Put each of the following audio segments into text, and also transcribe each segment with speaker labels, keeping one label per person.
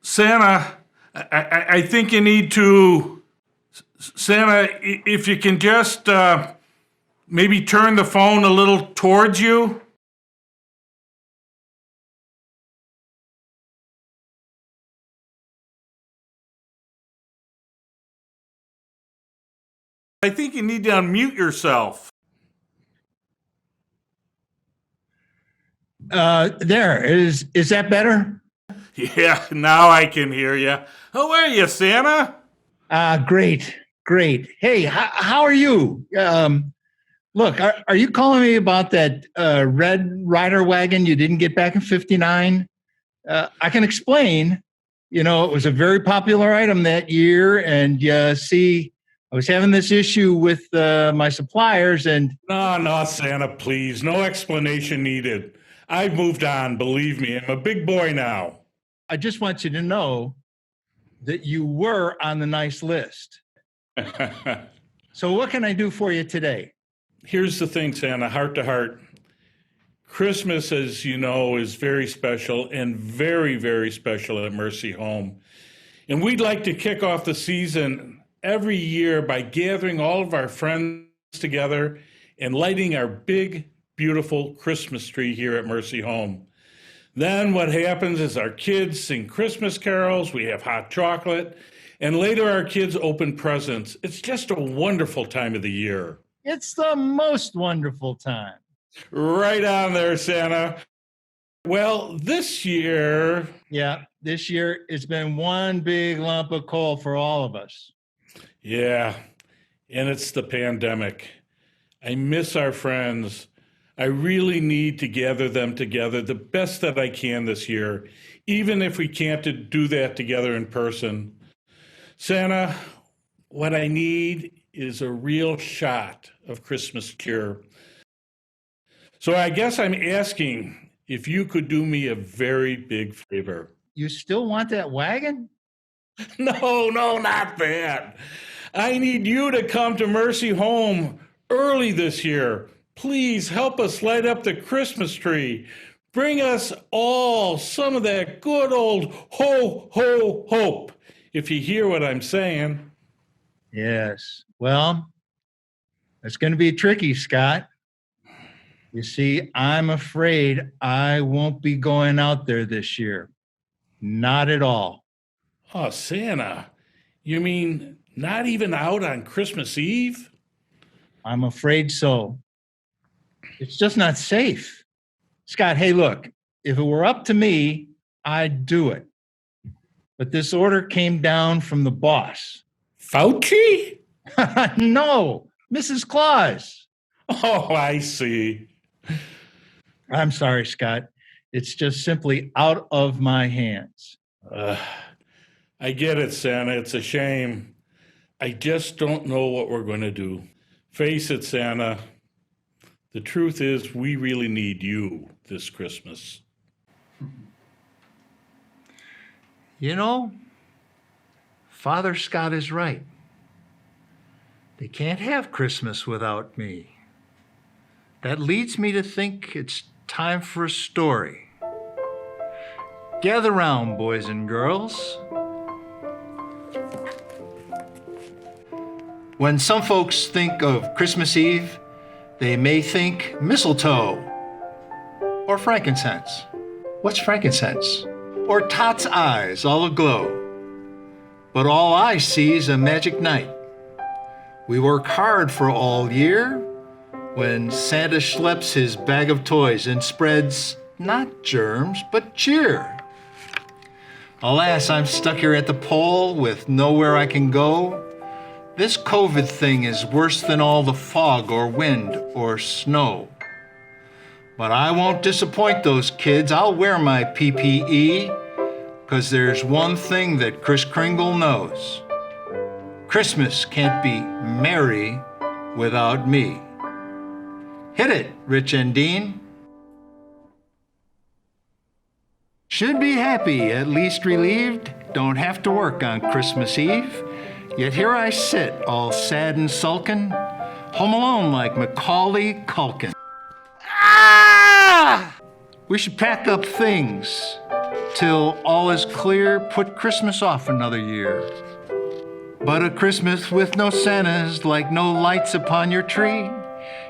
Speaker 1: Santa, I think you need to, Santa, if you can just maybe turn the phone a little towards you. I think you need to unmute yourself.
Speaker 2: There is that better?
Speaker 1: Yeah, now I can hear you. How are you, Santa?
Speaker 2: Great. Hey, how are you? Look, are you calling me about that red rider wagon you didn't get back in '59? I can explain. You know, it was a very popular item that year, and see, I was having this issue with my suppliers, and
Speaker 1: No, Santa, please. No explanation needed. I've moved on, believe me. I'm a big boy now.
Speaker 2: I just want you to know that you were on the nice list. So what can I do for you today?
Speaker 1: Here's the thing, Santa, heart to heart. Christmas, as you know, is very special and very, very special at Mercy Home. And we'd like to kick off the season every year by gathering all of our friends together and lighting our big, beautiful Christmas tree here at Mercy Home. Then what happens is our kids sing Christmas carols, we have hot chocolate, and later our kids open presents. It's just a wonderful time of the year.
Speaker 2: It's the most wonderful time.
Speaker 1: Right on there, Santa. Well, this year...
Speaker 2: Yeah, this year it's been one big lump of coal for all of us.
Speaker 1: Yeah, and it's the pandemic. I miss our friends. I really need to gather them together the best that I can this year, even if we can't do that together in person. Santa, what I need is a real shot of Christmas cheer. So I guess I'm asking if you could do me a very big favor.
Speaker 2: You still want that wagon?
Speaker 1: No, not that. I need you to come to Mercy Home early this year. Please help us light up the Christmas tree. Bring us all some of that good old ho, ho, hope, if you hear what I'm saying.
Speaker 2: Yes. Well, it's going to be tricky, Scott. You see, I'm afraid I won't be going out there this year. Not at all.
Speaker 1: Oh, Santa, you mean not even out on Christmas Eve?
Speaker 2: I'm afraid so. It's just not safe. Scott, hey, look, if it were up to me, I'd do it. But this order came down from the boss.
Speaker 1: Fauci?
Speaker 2: No, Mrs. Claus.
Speaker 1: Oh, I see.
Speaker 2: I'm sorry, Scott. It's just simply out of my hands.
Speaker 1: I get it, Santa. It's a shame. I just don't know what we're going to do. Face it, Santa. The truth is, we really need you this Christmas.
Speaker 2: You know, Father Scott is right. They can't have Christmas without me. That leads me to think it's time for a story. Gather round, boys and girls. When some folks think of Christmas Eve, they may think mistletoe or frankincense. What's frankincense? Or Tot's eyes all aglow. But all I see is a magic night. We work hard for all year when Santa schleps his bag of toys and spreads not germs, but cheer. Alas, I'm stuck here at the pole with nowhere I can go. This COVID thing is worse than all the fog or wind or snow. But I won't disappoint those kids. I'll wear my PPE, 'cause there's one thing that Kris Kringle knows. Christmas can't be merry without me. Hit it, Rich and Dean. Should be happy, at least relieved. Don't have to work on Christmas Eve. Yet here I sit, all sad and sulkin', home alone like Macaulay Culkin. Ah! We should pack up things till all is clear, put Christmas off another year. But a Christmas with no Santas, like no lights upon your tree.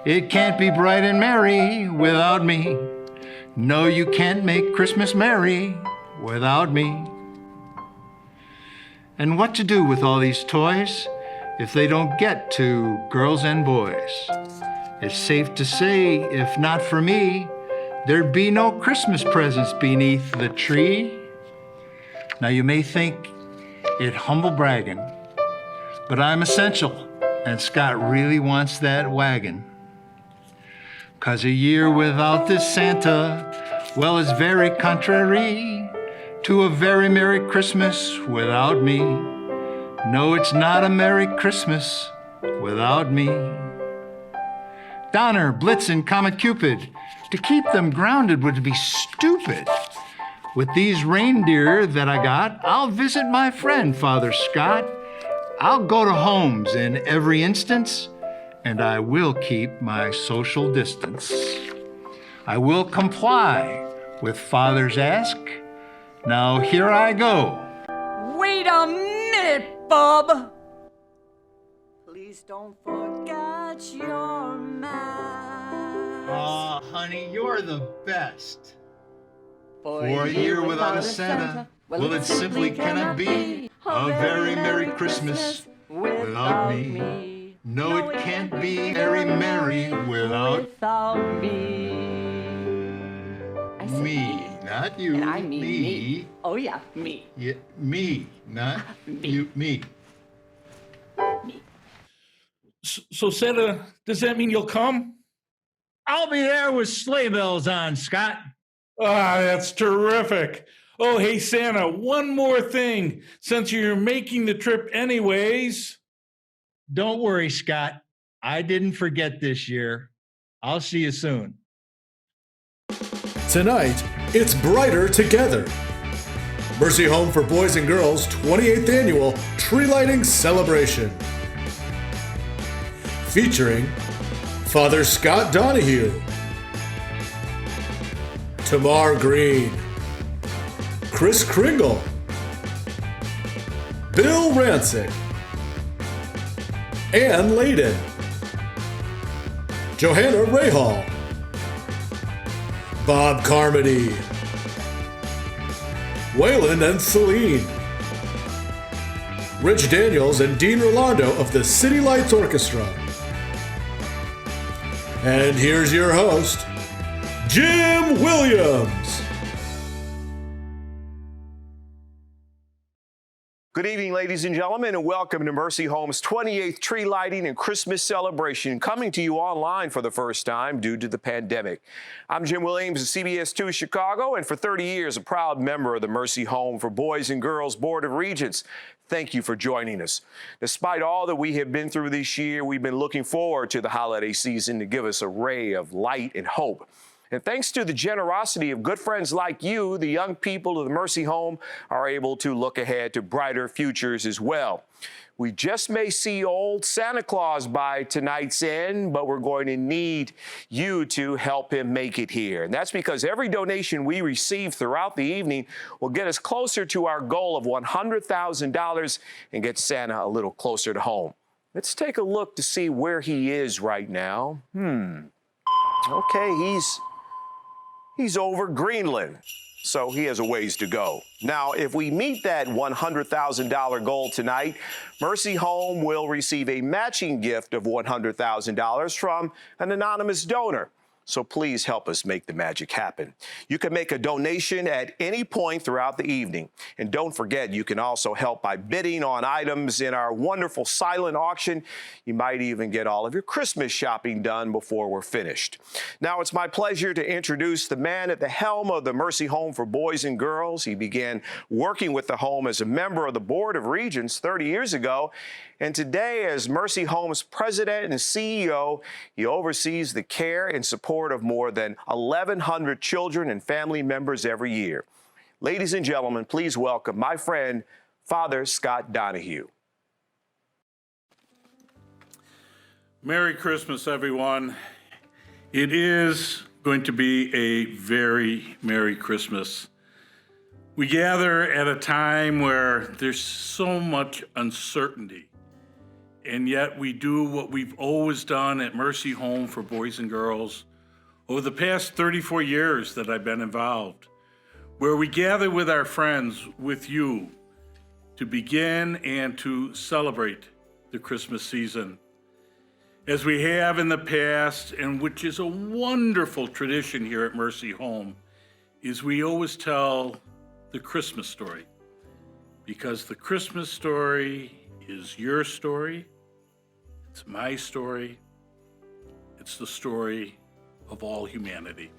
Speaker 2: It can't be bright and merry without me. No, you can't make Christmas merry without me. And what to do with all these toys if they don't get to girls and boys? It's safe to say, if not for me, there'd be no Christmas presents beneath the tree. Now you may think it humble bragging, but I'm essential, and Scott really wants that wagon. 'Cause a year without this Santa, well, is very contrary to a very Merry Christmas without me. No, it's not a Merry Christmas without me. Donner, Blitz, and Comet Cupid, to keep them grounded would be stupid. With these reindeer that I got, I'll visit my friend, Father Scott. I'll go to homes in every instance, and I will keep my social distance. I will comply with Father's ask. Now here I go.
Speaker 3: Wait a minute, Bub. Please don't forget your mask.
Speaker 2: Aw, honey, you're the best.
Speaker 3: For
Speaker 2: a year without a Santa, well, it simply cannot be a very Merry Christmas without me. No, it can't be very merry without
Speaker 3: me. I said
Speaker 2: me, not you.
Speaker 3: And I mean me. Oh yeah, me.
Speaker 2: Yeah, me, not
Speaker 3: Me.
Speaker 2: you, me.
Speaker 1: So Santa, does that mean you'll come?
Speaker 2: I'll be there with sleigh bells on, Scott.
Speaker 1: Ah, that's terrific. Oh, hey, Santa, one more thing. Since you're making the trip anyways.
Speaker 2: Don't worry, Scott. I didn't forget this year. I'll see you soon.
Speaker 4: Tonight, it's Brighter Together. Mercy Home for Boys and Girls 28th Annual Tree Lighting Celebration. Featuring Father Scott Donahue, Tamar Green, Chris Kringle, Bill Rancic, Ann Layden, Johanna Rahal, Bob Carmody, Waylon and Celine, Rich Daniels and Dean Rolando of the City Lights Orchestra. And here's your host, Jim Williams.
Speaker 5: Good evening, ladies and gentlemen, and welcome to Mercy Home's 28th tree lighting and Christmas celebration, coming to you online for the first time due to the pandemic. I'm Jim Williams of CBS 2 Chicago, and for 30 years, a proud member of the Mercy Home for Boys and Girls Board of Regents. Thank you for joining us. Despite all that we have been through this year, we've been looking forward to the holiday season to give us a ray of light and hope. And thanks to the generosity of good friends like you, the young people of the Mercy Home are able to look ahead to brighter futures as well. We just may see old Santa Claus by tonight's end, but we're going to need you to help him make it here. And that's because every donation we receive throughout the evening will get us closer to our goal of $100,000 and get Santa a little closer to home. Let's take a look to see where he is right now. Okay, he's over Greenland, so he has a ways to go. Now, if we meet that $100,000 goal tonight, Mercy Home will receive a matching gift of $100,000 from an anonymous donor. So please help us make the magic happen. You can make a donation at any point throughout the evening. And don't forget, you can also help by bidding on items in our wonderful silent auction. You might even get all of your Christmas shopping done before we're finished. Now, it's my pleasure to introduce the man at the helm of the Mercy Home for Boys and Girls. He began working with the home as a member of the Board of Regents 30 years ago. And today, as Mercy Home's president and CEO, he oversees the care and support of more than 1,100 children and family members every year. Ladies and gentlemen, please welcome my friend, Father Scott Donahue.
Speaker 1: Merry Christmas, everyone. It is going to be a very Merry Christmas. We gather at a time where there's so much uncertainty, and yet we do what we've always done at Mercy Home for Boys and Girls over the past 34 years that I've been involved, where we gather with our friends, with you, to begin and to celebrate the Christmas season. As we have in the past, and which is a wonderful tradition here at Mercy Home, is we always tell the Christmas story, because the Christmas story is your story, it's my story, it's the story of all humanity.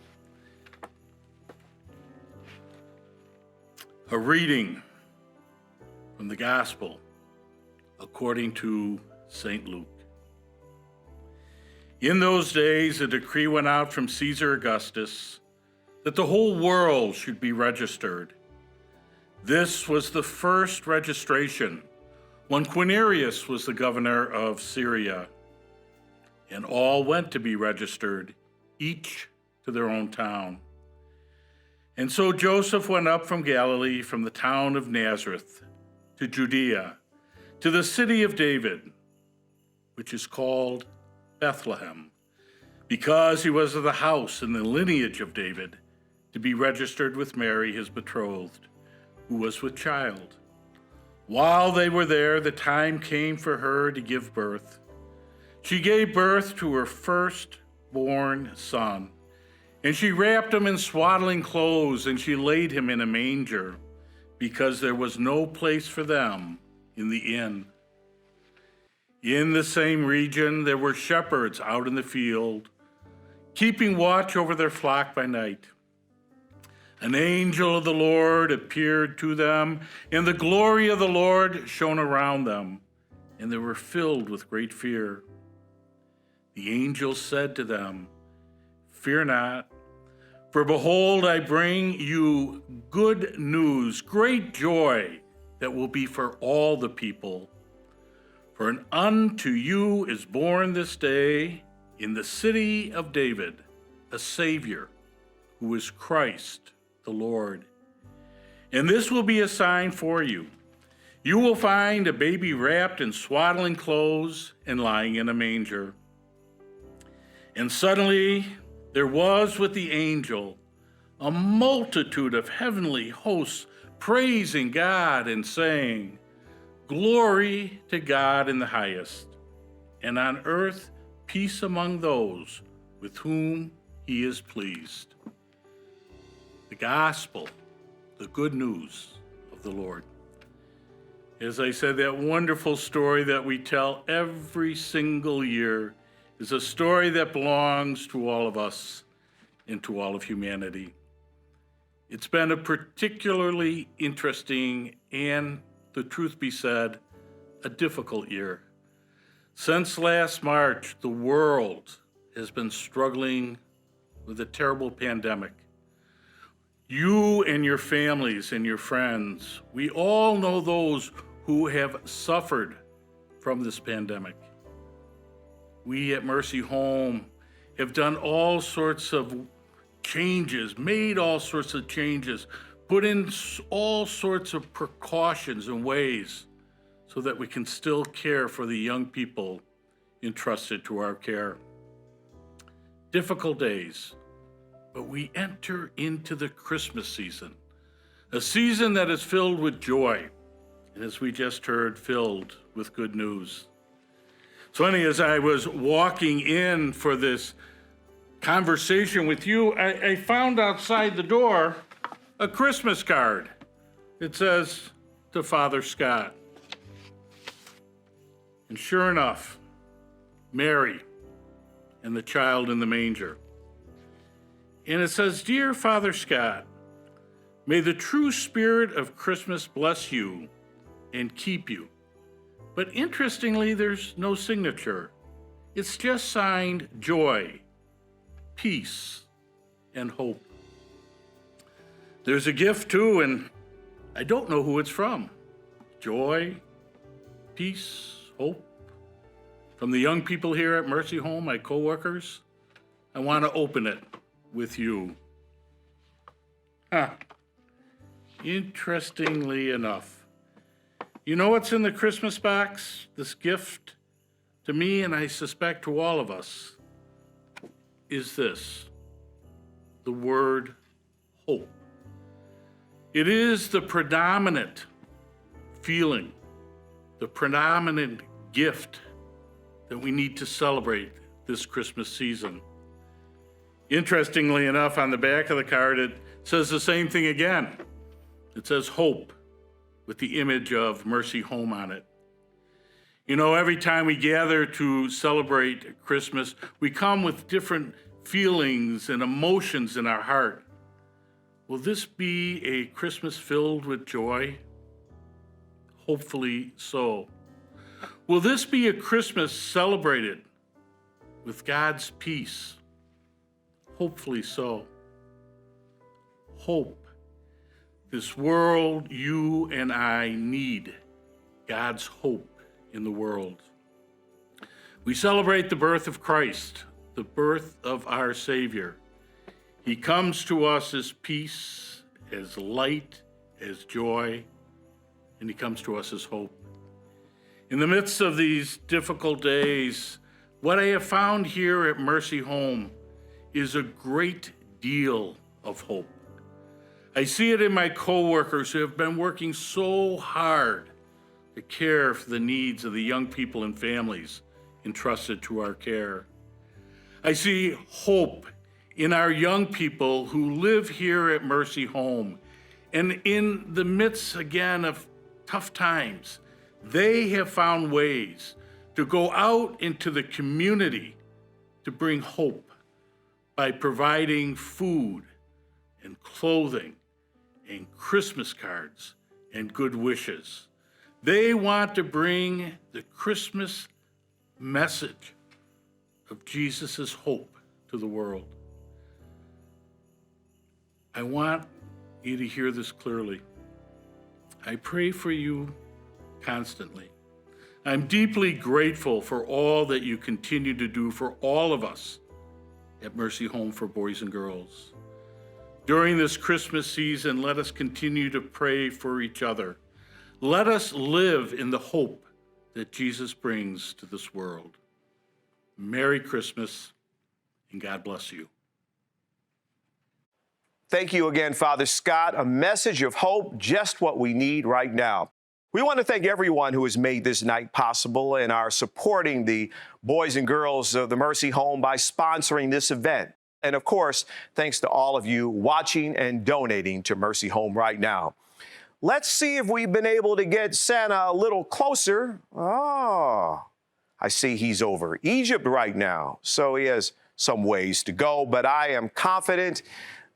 Speaker 1: A reading from the Gospel according to St. Luke. In those days, a decree went out from Caesar Augustus that the whole world should be registered. This was the first registration when Quirinius was the governor of Syria, and all went to be registered, each to their own town. And so Joseph went up from Galilee, from the town of Nazareth, to Judea, to the city of David, which is called Bethlehem, because he was of the house and the lineage of David, to be registered with Mary, his betrothed, who was with child. While they were there, the time came for her to give birth. She gave birth to her firstborn son, and she wrapped him in swaddling clothes, and she laid him in a manger, because there was no place for them in the inn. In the same region, there were shepherds out in the field, keeping watch over their flock by night. An angel of the Lord appeared to them, and the glory of the Lord shone around them, and they were filled with great fear. The angel said to them, "Fear not, for behold, I bring you good news, great joy that will be for all the people. For unto you is born this day in the city of David a Savior, who is Christ the Lord. And this will be a sign for you. You will find a baby wrapped in swaddling clothes and lying in a manger." And suddenly there was with the angel a multitude of heavenly hosts praising God and saying, "Glory to God in the highest, and on earth peace among those with whom he is pleased." The gospel, the good news of the Lord. As I said, that wonderful story that we tell every single year is a story that belongs to all of us and to all of humanity. It's been a particularly interesting and, the truth be said, a difficult year. Since last March, the world has been struggling with a terrible pandemic. You and your families and your friends, we all know those who have suffered from this pandemic. We at Mercy Home have done all sorts of changes, made all sorts of changes, put in all sorts of precautions and ways so that we can still care for the young people entrusted to our care. Difficult days, but we enter into the Christmas season, a season that is filled with joy, and as we just heard, filled with good news. So as I was walking in for this conversation with you, I found outside the door a Christmas card. It says, "To Father Scott." And sure enough, Mary and the child in the manger. And it says, "Dear Father Scott, may the true spirit of Christmas bless you and keep you." But interestingly, there's no signature. It's just signed joy, peace, and hope. There's a gift too, and I don't know who it's from. Joy, peace, hope. From the young people here at Mercy Home, my coworkers, I want to open it with you. Interestingly enough, you know what's in the Christmas box? This gift to me, and I suspect to all of us, is this: the word hope. It is the predominant feeling, the predominant gift that we need to celebrate this Christmas season. Interestingly enough, on the back of the card, it says the same thing again. It says hope, with the image of Mercy Home on it. You know, every time we gather to celebrate Christmas, we come with different feelings and emotions in our heart. Will this be a Christmas filled with joy? Hopefully so. Will this be a Christmas celebrated with God's peace? Hopefully so. Hope. This world, you and I need God's hope in the world. We celebrate the birth of Christ, the birth of our Savior. He comes to us as peace, as light, as joy, and he comes to us as hope. In the midst of these difficult days, what I have found here at Mercy Home is a great deal of hope. I see it in my coworkers who have been working so hard to care for the needs of the young people and families entrusted to our care. I see hope in our young people who live here at Mercy Home. And in the midst, again, of tough times, they have found ways to go out into the community to bring hope by providing food and clothing and Christmas cards and good wishes. They want to bring the Christmas message of Jesus' hope to the world. I want you to hear this clearly. I pray for you constantly. I'm deeply grateful for all that you continue to do for all of us at Mercy Home for Boys and Girls. During this Christmas season, let us continue to pray for each other. Let us live in the hope that Jesus brings to this world. Merry Christmas, and God bless you.
Speaker 5: Thank you again, Father Scott. A message of hope, just what we need right now. We want to thank everyone who has made this night possible and are supporting the boys and girls of the Mercy Home by sponsoring this event. And of course, thanks to all of you watching and donating to Mercy Home right now. Let's see if we've been able to get Santa a little closer. Oh, I see he's over Egypt right now, so he has some ways to go, but I am confident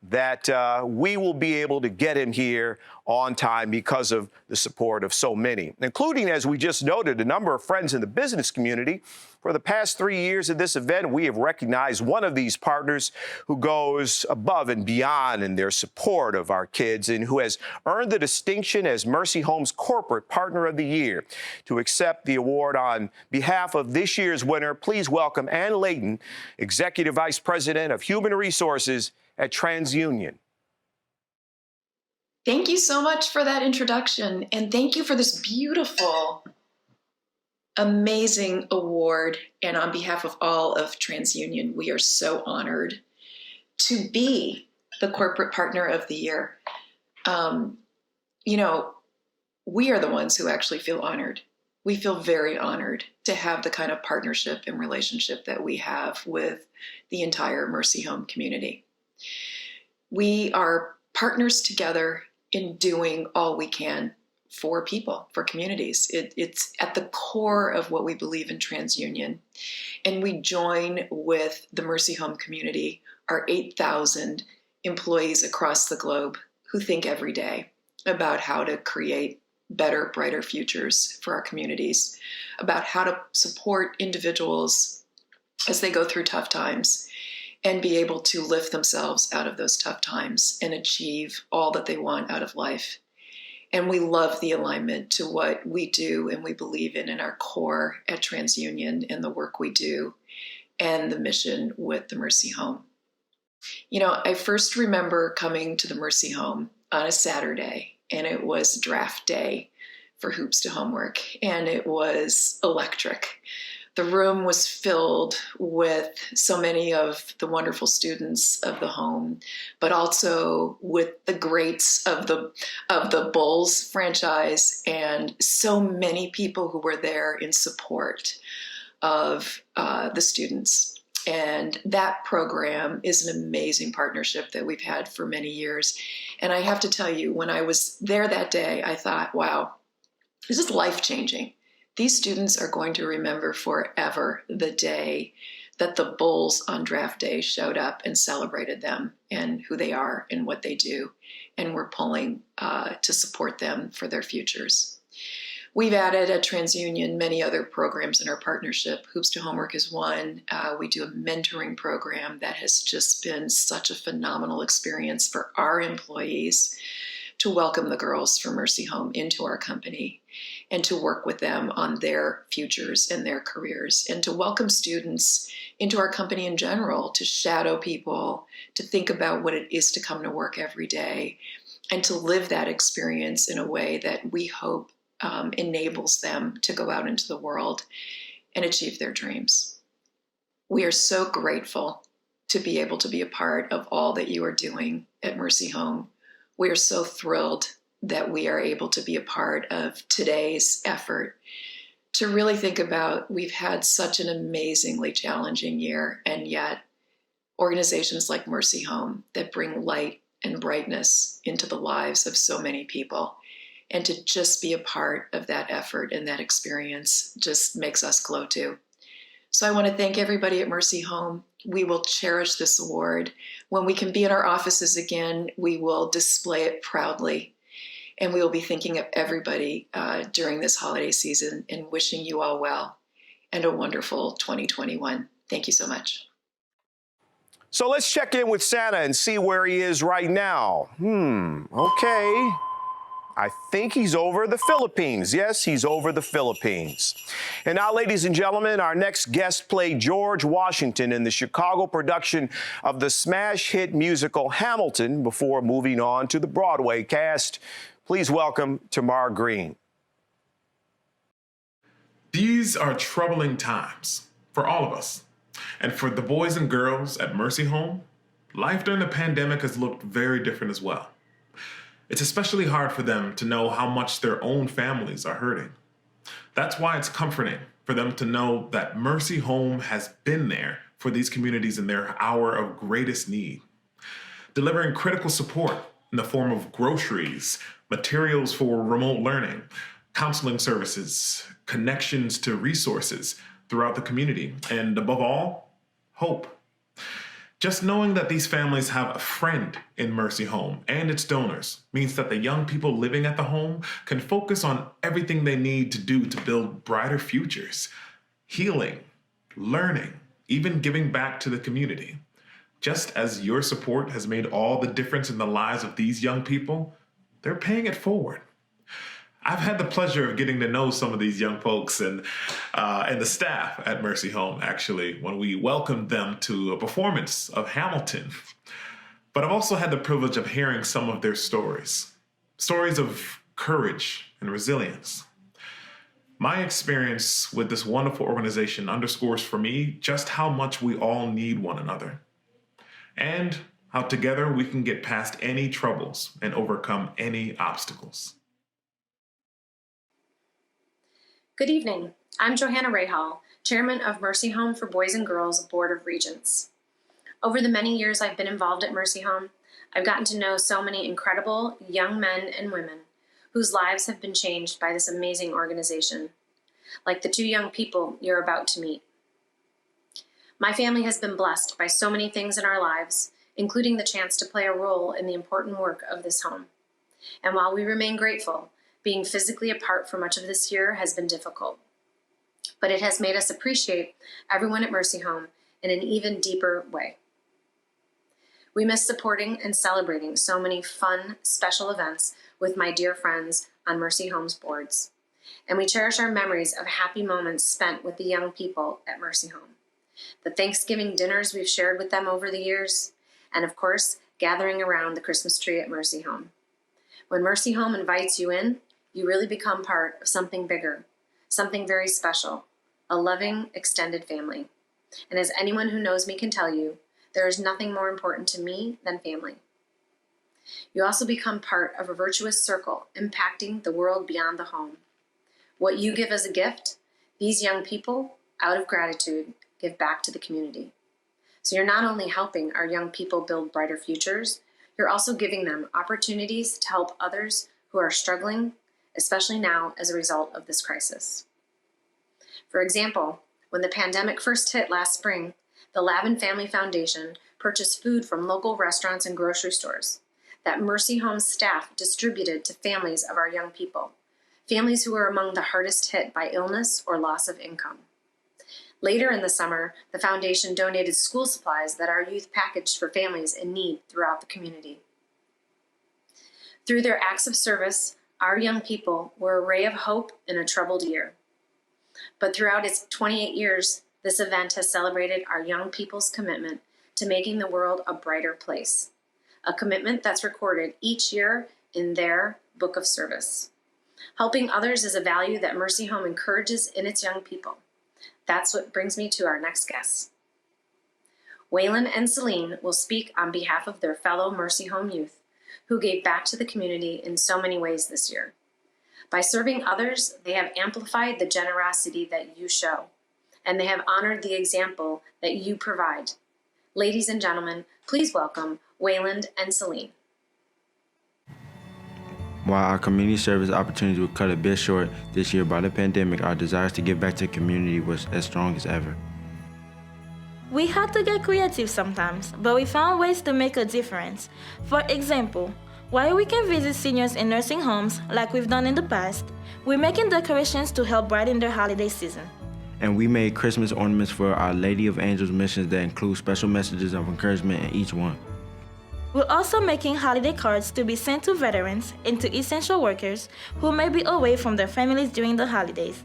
Speaker 5: that we will be able to get him here on time because of the support of so many, including, as we just noted, a number of friends in the business community. For the past 3 years of this event, we have recognized one of these partners who goes above and beyond in their support of our kids and who has earned the distinction as Mercy Home's Corporate Partner of the Year. To accept the award on behalf of this year's winner, please welcome Ann Layton, Executive Vice President of Human Resources at TransUnion.
Speaker 6: Thank you so much for that introduction, and thank you for this beautiful, amazing award. And on behalf of all of TransUnion, we are so honored to be the Corporate Partner of the Year. We are the ones who actually feel honored. We feel very honored to have the kind of partnership and relationship that we have with the entire Mercy Home community. We are partners together in doing all we can for people, for communities. It's at the core of what we believe in TransUnion. And we join with the Mercy Home community, our 8,000 employees across the globe who think every day about how to create better, brighter futures for our communities, about how to support individuals as they go through tough times and be able to lift themselves out of those tough times and achieve all that they want out of life. And we love the alignment to what we do and we believe in our core at TransUnion and the work we do and the mission with the Mercy Home. I first remember coming to the Mercy Home on a Saturday, and it was draft day for Hoops to Homework, and it was electric. The room was filled with so many of the wonderful students of the home, but also with the greats of the Bulls franchise, and so many people who were there in support of the students. And that program is an amazing partnership that we've had for many years. And I have to tell you, when I was there that day, I thought, wow, this is life-changing. These students are going to remember forever the day that the Bulls on draft day showed up and celebrated them and who they are and what they do. And we're pulling to support them for their futures. We've added at TransUnion many other programs in our partnership. Hoops to Homework is one. We do a mentoring program that has just been such a phenomenal experience for our employees to welcome the girls from Mercy Home into our company and to work with them on their futures and their careers, and to welcome students into our company in general, to shadow people, to think about what it is to come to work every day, and to live that experience in a way that we hope enables them to go out into the world and achieve their dreams. We are so grateful to be able to be a part of all that you are doing at Mercy Home. We are so thrilled that we are able to be a part of today's effort to really think about, we've had such an amazingly challenging year, and yet organizations like Mercy Home that bring light and brightness into the lives of so many people, and to just be a part of that effort and that experience just makes us glow too. So I want to thank everybody at Mercy Home. We will cherish this award. When we can be in our offices again, we will display it proudly. And we will be thinking of everybody during this holiday season and wishing you all well and a wonderful 2021. Thank you so much.
Speaker 5: So let's check in with Santa and see where he is right now. Okay. I think he's over the Philippines. Yes, he's over the Philippines. And now, ladies and gentlemen, our next guest played George Washington in the Chicago production of the smash hit musical Hamilton before moving on to the Broadway cast. Please welcome Tamar Green.
Speaker 7: These are troubling times for all of us. And for the boys and girls at Mercy Home, life during the pandemic has looked very different as well. It's especially hard for them to know how much their own families are hurting. That's why it's comforting for them to know that Mercy Home has been there for these communities in their hour of greatest need, delivering critical support in the form of groceries, materials for remote learning, counseling services, connections to resources throughout the community, and above all, hope. Just knowing that these families have a friend in Mercy Home and its donors means that the young people living at the home can focus on everything they need to do to build brighter futures, healing, learning, even giving back to the community. Just as your support has made all the difference in the lives of these young people, they're paying it forward. I've had the pleasure of getting to know some of these young folks and the staff at Mercy Home, actually, when we welcomed them to a performance of Hamilton. But I've also had the privilege of hearing some of their stories of courage and resilience. My experience with this wonderful organization underscores for me just how much we all need one another, and how together we can get past any troubles and overcome any obstacles.
Speaker 8: Good evening. I'm Johanna Rahal, Chairman of Mercy Home for Boys and Girls Board of Regents. Over the many years I've been involved at Mercy Home, I've gotten to know so many incredible young men and women whose lives have been changed by this amazing organization, like the two young people you're about to meet. My family has been blessed by so many things in our lives, including the chance to play a role in the important work of this home. And while we remain grateful, being physically apart for much of this year has been difficult, but it has made us appreciate everyone at Mercy Home in an even deeper way. We miss supporting and celebrating so many fun, special events with my dear friends on Mercy Home's boards, and we cherish our memories of happy moments spent with the young people at Mercy Home, the Thanksgiving dinners we've shared with them over the years, and of course, gathering around the Christmas tree at Mercy Home. When Mercy Home invites you in, you really become part of something bigger, something very special, a loving, extended family. And as anyone who knows me can tell you, there is nothing more important to me than family. You also become part of a virtuous circle impacting the world beyond the home. What you give as a gift, these young people, out of gratitude, give back to the community. So you're not only helping our young people build brighter futures, you're also giving them opportunities to help others who are struggling, especially now as a result of this crisis. For example, when the pandemic first hit last spring, the Lavin Family Foundation purchased food from local restaurants and grocery stores that Mercy Home's staff distributed to families of our young people, families who were among the hardest hit by illness or loss of income. Later in the summer, the foundation donated school supplies that our youth packaged for families in need throughout the community. Through their acts of service, our young people were a ray of hope in a troubled year. But throughout its 28 years, this event has celebrated our young people's commitment to making the world a brighter place, a commitment that's recorded each year in their book of service. Helping others is a value that Mercy Home encourages in its young people. That's what brings me to our next guests. Waylon and Celine will speak on behalf of their fellow Mercy Home youth who gave back to the community in so many ways this year. By serving others, they have amplified the generosity that you show, and they have honored the example that you provide. Ladies and gentlemen, please welcome Waylon and Celine.
Speaker 9: While our community service opportunities were cut a bit short this year by the pandemic, our desires to give back to the community was as strong as ever.
Speaker 10: We had to get creative sometimes, but we found ways to make a difference. For example, while we can visit seniors in nursing homes like we've done in the past, we're making decorations to help brighten their holiday season.
Speaker 9: And we made Christmas ornaments for Our Lady of Angels missions that include special messages of encouragement in each one.
Speaker 10: We're also making holiday cards to be sent to veterans and to essential workers who may be away from their families during the holidays.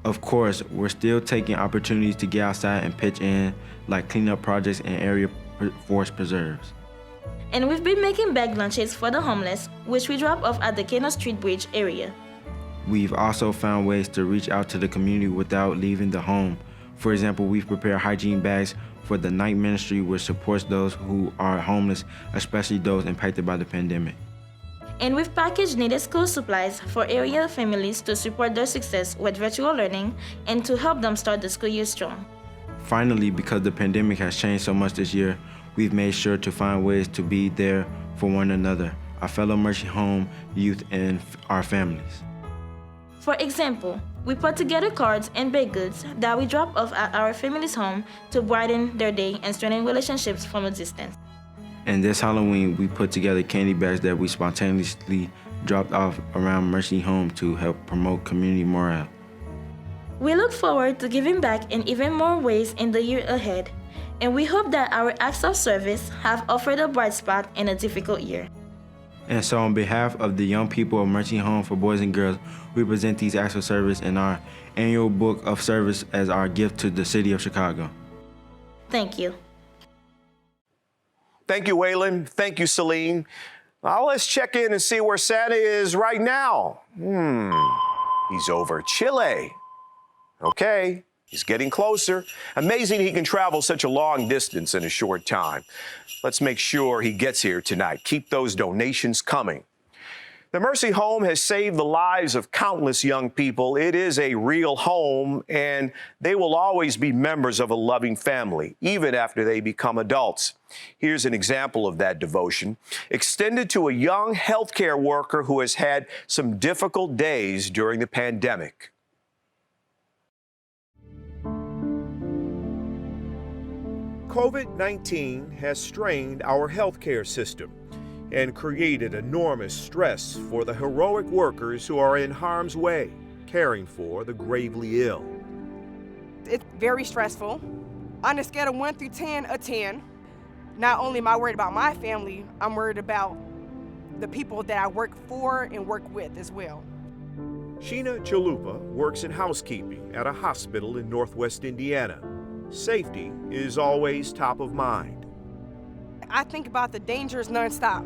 Speaker 9: Of course, we're still taking opportunities to get outside and pitch in, like cleanup projects and area forest preserves.
Speaker 10: And we've been making bag lunches for the homeless, which we drop off at the Kano Street Bridge area.
Speaker 9: We've also found ways to reach out to the community without leaving the home. For example, we've prepared hygiene bags for the Night Ministry, which supports those who are homeless, especially those impacted by the pandemic.
Speaker 10: And we've packaged needed school supplies for area families to support their success with virtual learning and to help them start the school year strong.
Speaker 9: Finally, because the pandemic has changed so much this year, we've made sure to find ways to be there for one another, our fellow Mercy Home youth, and our families.
Speaker 10: For example, we put together cards and baked goods that we drop off at our family's home to brighten their day and strengthen relationships from a distance.
Speaker 9: And this Halloween, we put together candy bags that we spontaneously dropped off around Mercy Home to help promote community morale.
Speaker 10: We look forward to giving back in even more ways in the year ahead, and we hope that our acts of service have offered a bright spot in a difficult year.
Speaker 9: And so on behalf of the young people of Mercy Home for Boys and Girls, we present these acts of service in our annual book of service as our gift to the city of Chicago.
Speaker 10: Thank you.
Speaker 5: Thank you, Waylon. Thank you, Celine. Now let's check in and see where Santa is right now. He's over Chile. Okay, he's getting closer. Amazing he can travel such a long distance in a short time. Let's make sure he gets here tonight. Keep those donations coming. The Mercy Home has saved the lives of countless young people. It is a real home, and they will always be members of a loving family, even after they become adults. Here's an example of that devotion, extended to a young healthcare worker who has had some difficult days during the pandemic.
Speaker 11: COVID-19 has strained our healthcare system and created enormous stress for the heroic workers who are in harm's way, caring for the gravely ill.
Speaker 12: It's very stressful. On a scale of 1 through 10, a 10. Not only am I worried about my family, I'm worried about the people that I work for and work with as well.
Speaker 11: Sheena Chalupa works in housekeeping at a hospital in Northwest Indiana. Safety is always top of mind.
Speaker 12: I think about the dangers nonstop.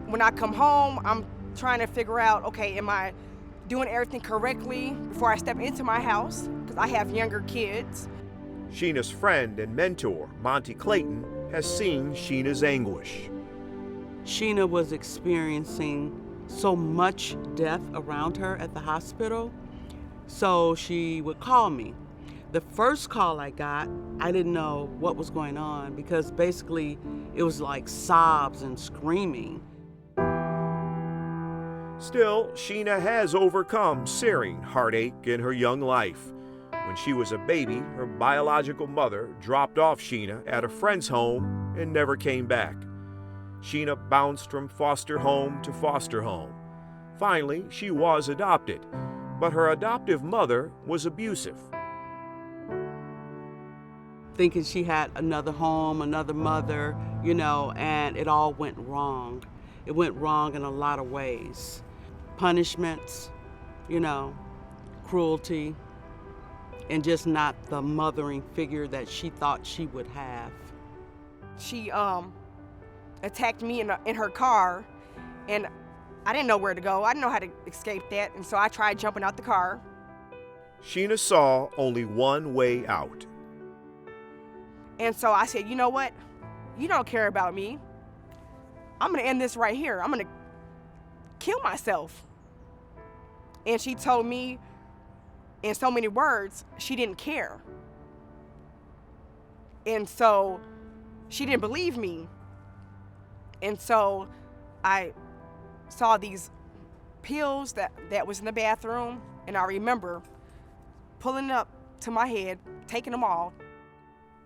Speaker 12: when I come home, I'm trying to figure out, okay, am I doing everything correctly before I step into my house? Because I have younger kids.
Speaker 11: Sheena's friend and mentor, Monty Clayton, has seen Sheena's anguish.
Speaker 13: Sheena was experiencing so much death around her at the hospital, so she would call me. The first call I got, I didn't know what was going on because basically it was like sobs and screaming.
Speaker 11: Still, Sheena has overcome searing heartache in her young life. When she was a baby, her biological mother dropped off Sheena at a friend's home and never came back. Sheena bounced from foster home to foster home. Finally, she was adopted, but her adoptive mother was abusive.
Speaker 13: Thinking she had another home, another mother, and it all went wrong. It went wrong in a lot of ways. Punishments, cruelty, and just not the mothering figure that she thought she would have.
Speaker 12: She attacked me in her car, and I didn't know where to go. I didn't know how to escape that, and so I tried jumping out the car.
Speaker 11: Sheena saw only one way out.
Speaker 12: And so I said, you know what? You don't care about me. I'm gonna end this right here. I'm gonna kill myself. And she told me in so many words, she didn't care. And so she didn't believe me. And so I saw these pills that was in the bathroom, and I remember pulling up to my head, taking them all.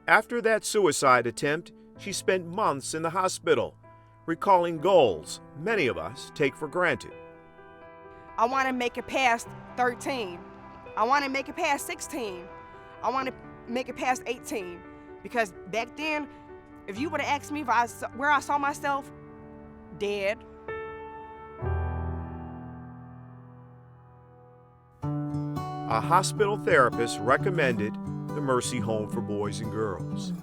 Speaker 11: After that suicide attempt, she spent months in the hospital, recalling goals many of us take for granted.
Speaker 12: I want to make it past 13. I want to make it past 16. I want to make it past 18. Because back then, if you would have asked me where I saw myself, dead.
Speaker 11: A hospital therapist recommended the Mercy Home for Boys and Girls.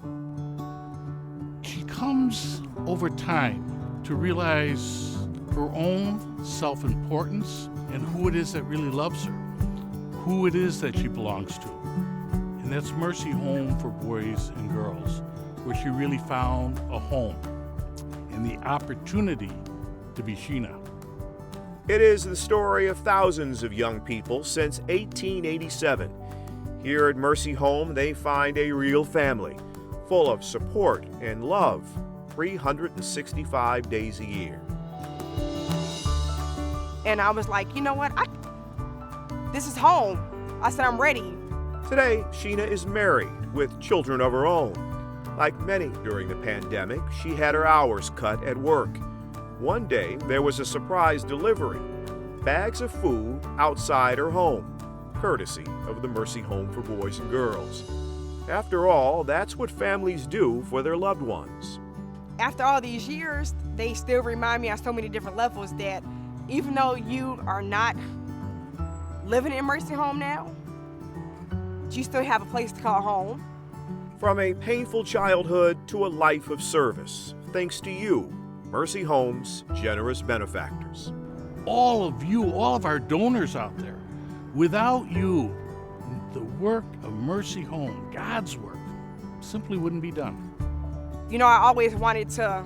Speaker 14: She comes over time to realize her own self-importance and who it is that really loves her, who it is that she belongs to. And that's Mercy Home for Boys and Girls, where she really found a home and the opportunity to be Sheena.
Speaker 11: It is the story of thousands of young people since 1887. Here at Mercy Home, they find a real family, full of support and love, 365 days a year.
Speaker 12: And I was like, you know what? This is home. I said, I'm ready.
Speaker 11: Today, Sheena is married with children of her own. Like many during the pandemic, she had her hours cut at work. One day, there was a surprise delivery, bags of food outside her home, courtesy of the Mercy Home for Boys and Girls. After all, that's what families do for their loved ones.
Speaker 12: After all these years, they still remind me on so many different levels that even though you are not living in Mercy Home now, you still have a place to call home.
Speaker 11: From a painful childhood to a life of service, thanks to you, Mercy Home's generous benefactors.
Speaker 14: All of you, all of our donors out there, without you, the work of Mercy Home, God's work, simply wouldn't be done.
Speaker 12: I always wanted to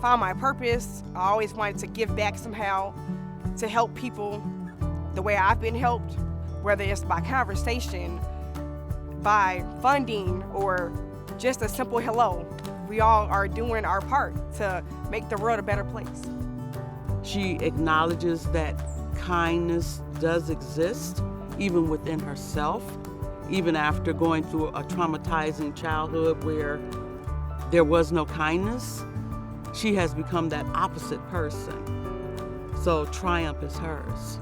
Speaker 12: find my purpose. I always wanted to give back somehow, to help people the way I've been helped, whether it's by conversation, by funding, or just a simple hello. We all are doing our part to make the world a better place.
Speaker 13: She acknowledges that kindness does exist, even within herself, even after going through a traumatizing childhood where there was no kindness. She has become that opposite person. So triumph is hers.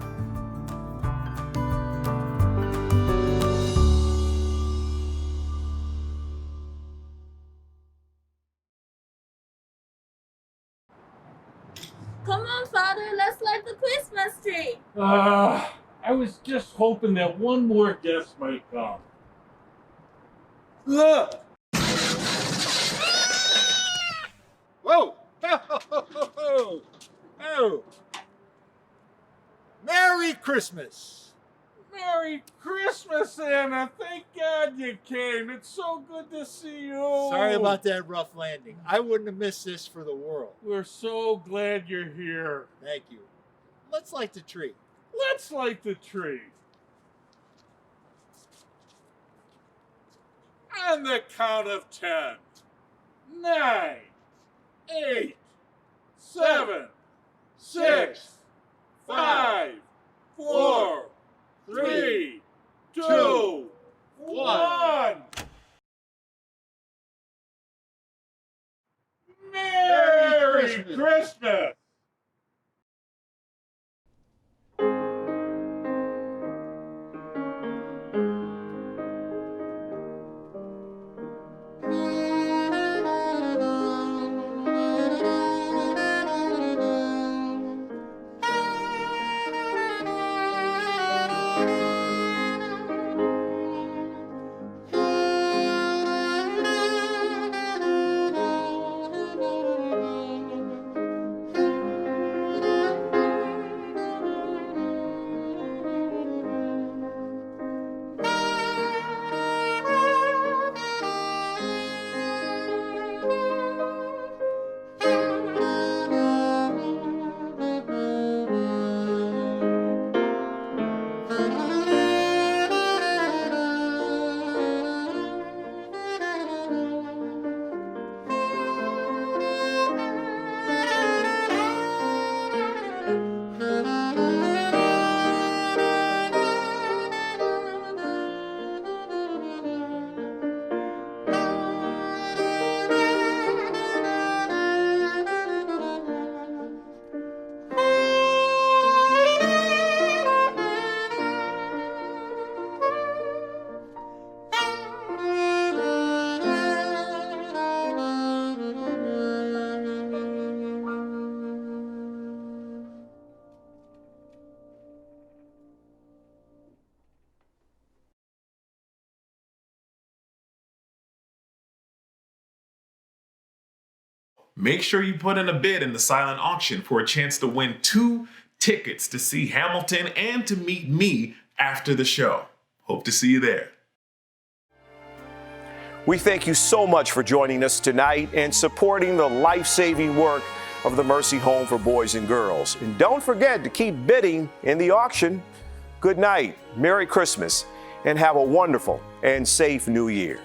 Speaker 10: Come on, Father, let's light the Christmas tree.
Speaker 1: I was just hoping that one more guest might come. Look!
Speaker 2: Whoa!
Speaker 15: you. Merry Christmas.
Speaker 1: Merry Christmas, Anna. Thank God you came. It's so good to see you.
Speaker 15: Sorry about that rough landing. I wouldn't have missed this for the world.
Speaker 1: We're so glad you're here.
Speaker 15: Thank you. Let's light the tree.
Speaker 1: Let's light the tree. On the count of 10. 9, 8, 7, 6, 5, 4, 3, 2, 1. Merry Christmas!
Speaker 7: Make sure you put in a bid in the silent auction for a chance to win 2 tickets to see Hamilton and to meet me after the show. Hope to see you there.
Speaker 5: We thank you so much for joining us tonight and supporting the life-saving work of the Mercy Home for Boys and Girls. And don't forget to keep bidding in the auction. Good night, Merry Christmas, and have a wonderful and safe New Year.